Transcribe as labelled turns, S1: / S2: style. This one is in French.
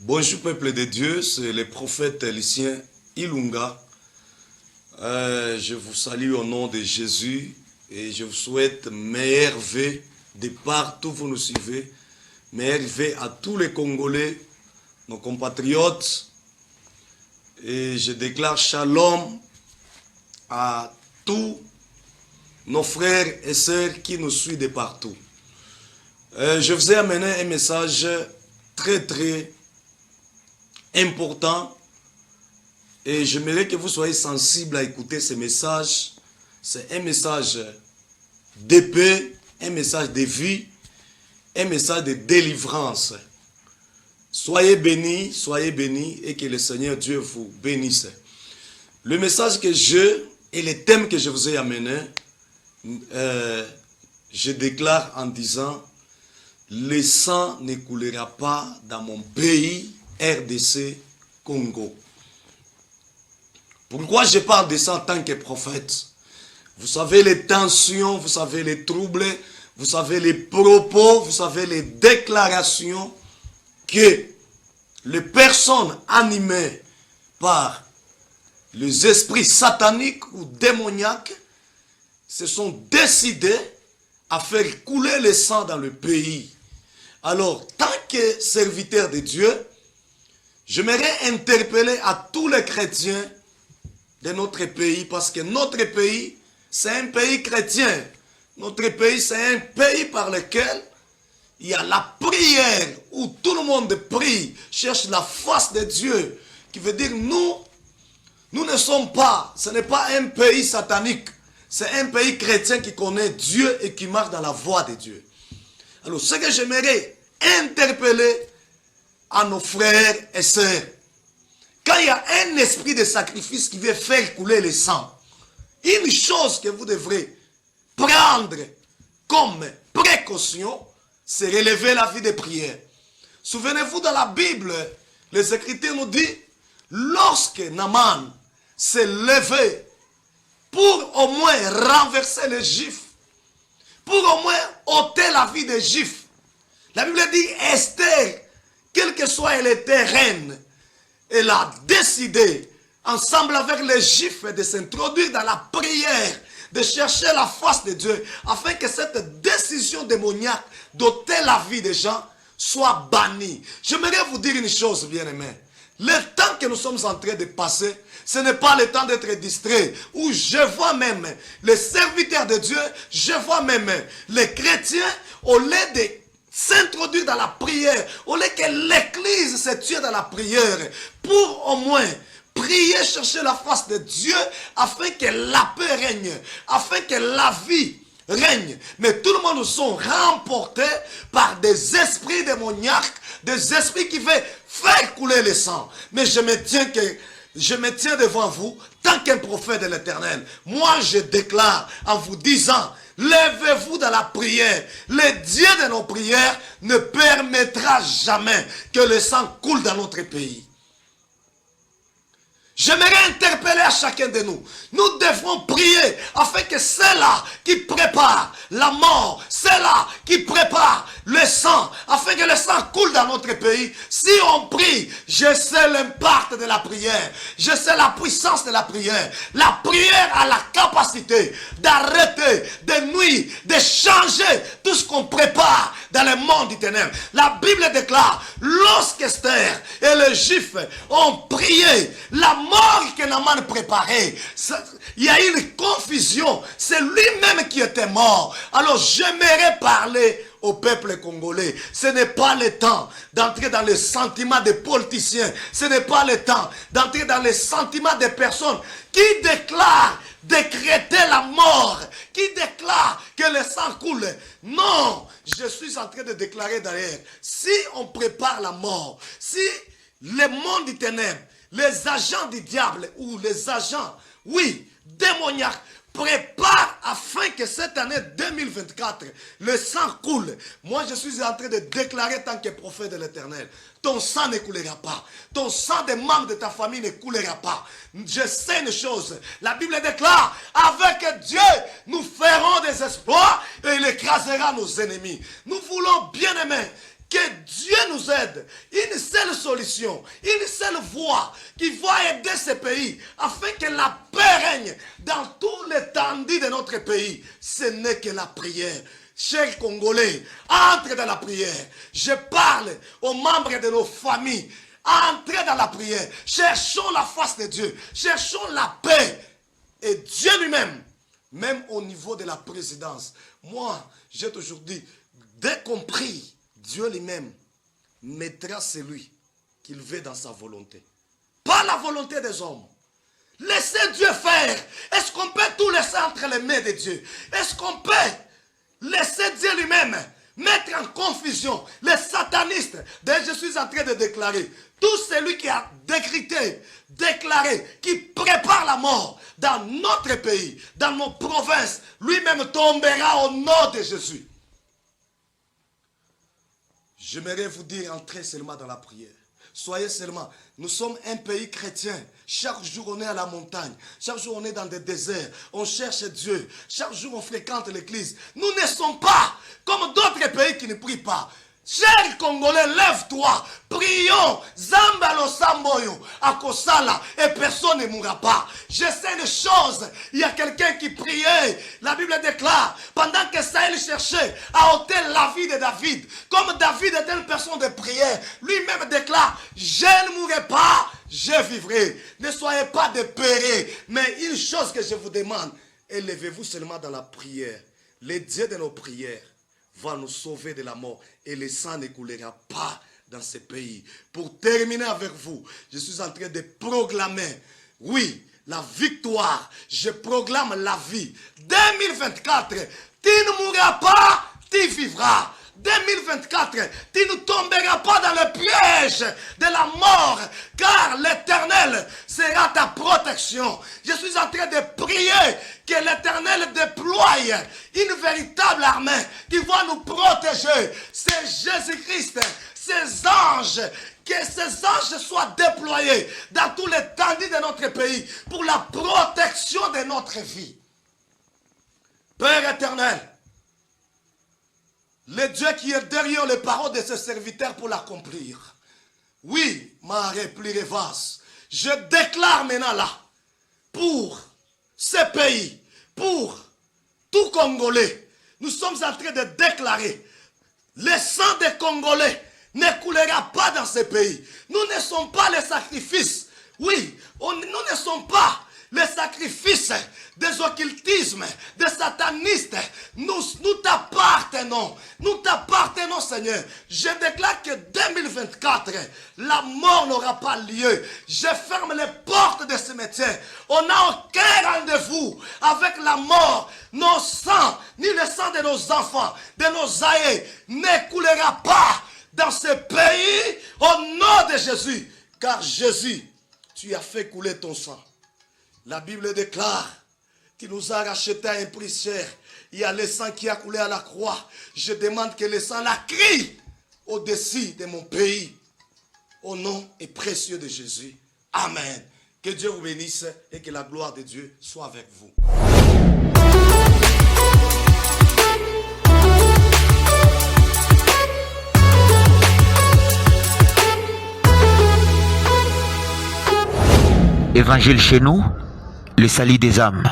S1: Bonjour peuple de Dieu, c'est le prophète Lucien Ilunga. Je vous salue au nom de Jésus et je vous souhaite meilleur vœu de partout où vous nous suivez. Meilleur vœu à tous les Congolais, nos compatriotes. Et je déclare shalom à tous nos frères et sœurs qui nous suivent de partout. Je vous ai amené un message très important et j'aimerais que vous soyez sensibles à écouter ce message. C'est un message de paix, un message de vie, un message de délivrance. Soyez bénis et que le Seigneur Dieu vous bénisse. Le message que je et les thèmes que je vous ai amenés, je déclare en disant: le sang ne coulera pas dans mon pays, RDC, Congo. Pourquoi je parle de ça en tant que prophète? Vous savez les tensions, vous savez les troubles, vous savez les propos, vous savez les déclarations que les personnes animées par les esprits sataniques ou démoniaques se sont décidés à faire couler le sang dans le pays. Alors, tant que serviteur de Dieu, j'aimerais interpeller à tous les chrétiens de notre pays, parce que notre pays, c'est un pays chrétien. Notre pays, c'est un pays par lequel il y a la prière, où tout le monde prie, cherche la face de Dieu, qui veut dire nous ne sommes pas, ce n'est pas un pays satanique, c'est un pays chrétien qui connaît Dieu et qui marche dans la voie de Dieu. Alors, ce que j'aimerais interpeller à nos frères et sœurs, quand il y a un esprit de sacrifice qui veut faire couler le sang, une chose que vous devrez prendre comme précaution, c'est relever la vie de prière. Souvenez-vous, dans la Bible, les Écritures nous disent, lorsque Naaman s'est levé pour au moins renverser les Juifs, pour au moins ôter la vie des Juifs, la Bible dit, Esther, quel que soit elle était reine, elle a décidé, ensemble avec les Juifs, de s'introduire dans la prière, de chercher la face de Dieu, afin que cette décision démoniaque d'ôter la vie des gens soit bannie. J'aimerais vous dire une chose, bien-aimés. Le temps que nous sommes en train de passer, ce n'est pas le temps d'être distrait, où je vois même les serviteurs de Dieu, je vois même les chrétiens, au lieu de s'introduire dans la prière, au lieu que l'église se tue dans la prière, pour au moins prier, chercher la face de Dieu, afin que la paix règne, afin que la vie règne. Mais tout le monde sont remportés par des esprits démoniaques, des esprits qui veulent faire couler le sang. Mais je me tiens devant vous, tant qu'un prophète de l'Éternel. Moi, je déclare en vous disant, levez-vous dans la prière. Le Dieu de nos prières ne permettra jamais que le sang coule dans notre pays. J'aimerais interpeller à chacun de nous. Nous devrons prier afin que ceux-là qui préparent la mort, ceux-là qui préparent le sang, afin que le sang coule dans notre pays. Si on prie, je sais l'impact de la prière. Je sais la puissance de la prière. La prière a la capacité d'arrêter, de nuire, de changer tout ce qu'on prépare dans le monde du ténèbre. La Bible déclare, lorsqu'Esther et les Juifs ont prié, la mort que Naaman préparait, il y a eu une confusion. C'est lui-même qui était mort. Alors j'aimerais parler au peuple congolais. Ce n'est pas le temps d'entrer dans les sentiments des politiciens. Ce n'est pas le temps d'entrer dans les sentiments des personnes qui déclarent décréter la mort, qui déclarent que le sang coule. Non, je suis en train de déclarer d'ailleurs, si on prépare la mort, si le monde du ténèbre, les agents du diable ou les agents, oui, démoniaques, préparent afin que cette année 2024, le sang coule. Moi, je suis en train de déclarer tant que prophète de l'Éternel, ton sang ne coulera pas. Ton sang des membres de ta famille ne coulera pas. Je sais une chose, la Bible déclare, avec Dieu, nous ferons des exploits et il écrasera nos ennemis. Nous voulons, bien aimés, Que Dieu nous aide. Une seule solution, une seule voie qui va aider ce pays afin que la paix règne dans tout l'étendue de notre pays. Ce n'est que la prière. Chers Congolais, entrez dans la prière. Je parle aux membres de nos familles. Entrez dans la prière. Cherchons la face de Dieu. Cherchons la paix. Et Dieu lui-même, même au niveau de la présidence, moi, j'ai toujours dit, dès qu'on prie, Dieu lui-même mettra celui qu'il veut dans sa volonté. Pas la volonté des hommes. Laissez Dieu faire. Est-ce qu'on peut tout laisser entre les mains de Dieu? Est-ce qu'on peut laisser Dieu lui-même mettre en confusion les satanistes? D'ailleurs, je suis en train de déclarer, tout celui qui a déclaré, qui prépare la mort dans notre pays, dans nos provinces, lui-même tombera au nom de Jésus. J'aimerais vous dire, entrez seulement dans la prière. Soyez seulement, nous sommes un pays chrétien. Chaque jour on est à la montagne. Chaque jour on est dans des déserts. On cherche Dieu. Chaque jour on fréquente l'église. Nous ne sommes pas comme d'autres pays qui ne prient pas. Chers Congolais, lève-toi. Prions. Zambalo Samboyo. Akosala. Et personne ne mourra pas. Je sais une chose. Il y a quelqu'un qui priait. La Bible déclare. Pendant que Saël cherchait à ôter la vie de David. Comme David était une personne de prière. Lui-même déclare. Je ne mourrai pas. Je vivrai. Ne soyez pas dépérés. Mais une chose que je vous demande. Élevez-vous seulement dans la prière. Le Dieu de nos prières va nous sauver de la mort et le sang ne coulera pas dans ce pays. Pour terminer avec vous, je suis en train de proclamer, oui, la victoire. Je proclame la vie. 2024, tu ne mourras pas, tu vivras. 2024, tu ne tomberas pas dans le piège de la mort, car l'Éternel sera ta protection. Je suis en train de prier que l'Éternel déploie une véritable armée qui va nous protéger. C'est Jésus-Christ, ces anges, que ces anges soient déployés dans tout l'étendue de notre pays pour la protection de notre vie. Père éternel, le Dieu qui est derrière les paroles de ses serviteurs pour l'accomplir. Oui, ma réplique vaste. Je déclare maintenant là, pour ce pays, pour tout Congolais, nous sommes en train de déclarer, le sang des Congolais ne coulera pas dans ce pays. Nous ne sommes pas les sacrifices. Oui, nous ne sommes pas les sacrifices des occultismes, des satanistes. Nous t'appartenons. Nous t'appartenons, Seigneur. Je déclare que 2024, la mort n'aura pas lieu. Je ferme les portes de ce cimetière. On n'a aucun rendez-vous avec la mort. Nos sangs, ni le sang de nos enfants, de nos aïeux, ne coulera pas dans ce pays au nom de Jésus. Car Jésus, tu as fait couler ton sang. La Bible déclare qu'il nous a racheté à un prix cher. Il y a le sang qui a coulé à la croix. Je demande que le sang la crie au-dessus de mon pays. Au nom et précieux de Jésus. Amen. Que Dieu vous bénisse et que la gloire de Dieu soit avec vous.
S2: Évangile chez nous, le salut des âmes.